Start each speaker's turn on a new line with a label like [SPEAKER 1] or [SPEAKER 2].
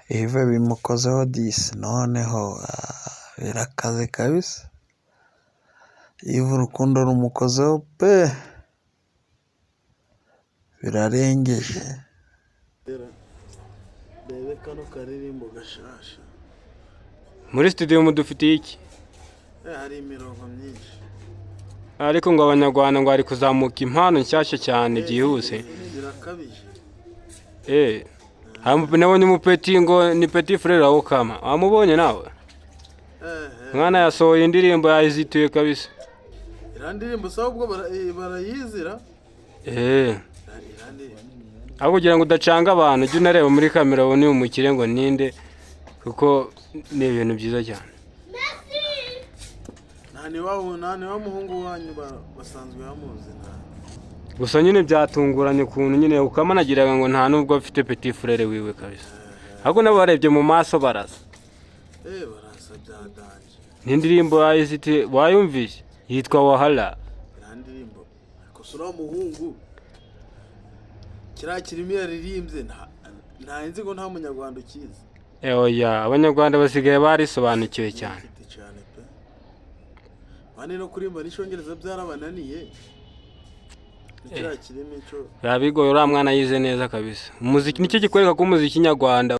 [SPEAKER 1] Yves bimukozeho disi noneho birakaze kabisa. Yves urukundo rumukozeho pe birarengeje. Bebe kano karirimbo gashasha.
[SPEAKER 2] Muri studio mudufitiye iki?
[SPEAKER 1] Hari imirongo myinshi.
[SPEAKER 2] Ariko ngo abanyarwanda ngo ari kuzamuka impano nshyashya cyane byihuse. Nabonye umupeti ngo ni petit frère aho kama. Wamubonye nawe? Mwana yasohoye indirimbo yayizituye kabisa.
[SPEAKER 1] Indirimbo sawa ubwo barayizira?
[SPEAKER 2] Aho kugira ngo udacanga abantu jya unareba muri kamera ubone umukire ngo ninde kuko ni ibintu byiza cyane.
[SPEAKER 1] Nani wa muhungu wanyu basanzwe bamuzi na.
[SPEAKER 2] Gusa nyine byatunguranye kuntu nyine ukamanagiraga ngo nta nubwo afite petit frère wiwe kabisa. Ahubwo nabo barebye mu maso barasa.
[SPEAKER 1] Barasa byadanje.
[SPEAKER 2] N'indirimbo yayizite wayumvise yitwa Wahala.
[SPEAKER 1] Indirimbo ariko sura muhungu kirimo yaririmbye nta nzi ngo nta munyarwanda ukizi.
[SPEAKER 2] Oya abanyarwanda basigaye barisobanukiwe cyane.
[SPEAKER 1] Bane no kurimba n'ishongereza byarabananiye.
[SPEAKER 2] Yabigoye uriya mwana yize neza kabisa. Umuziki nicyo gikwereka ko umuziki nyarwanda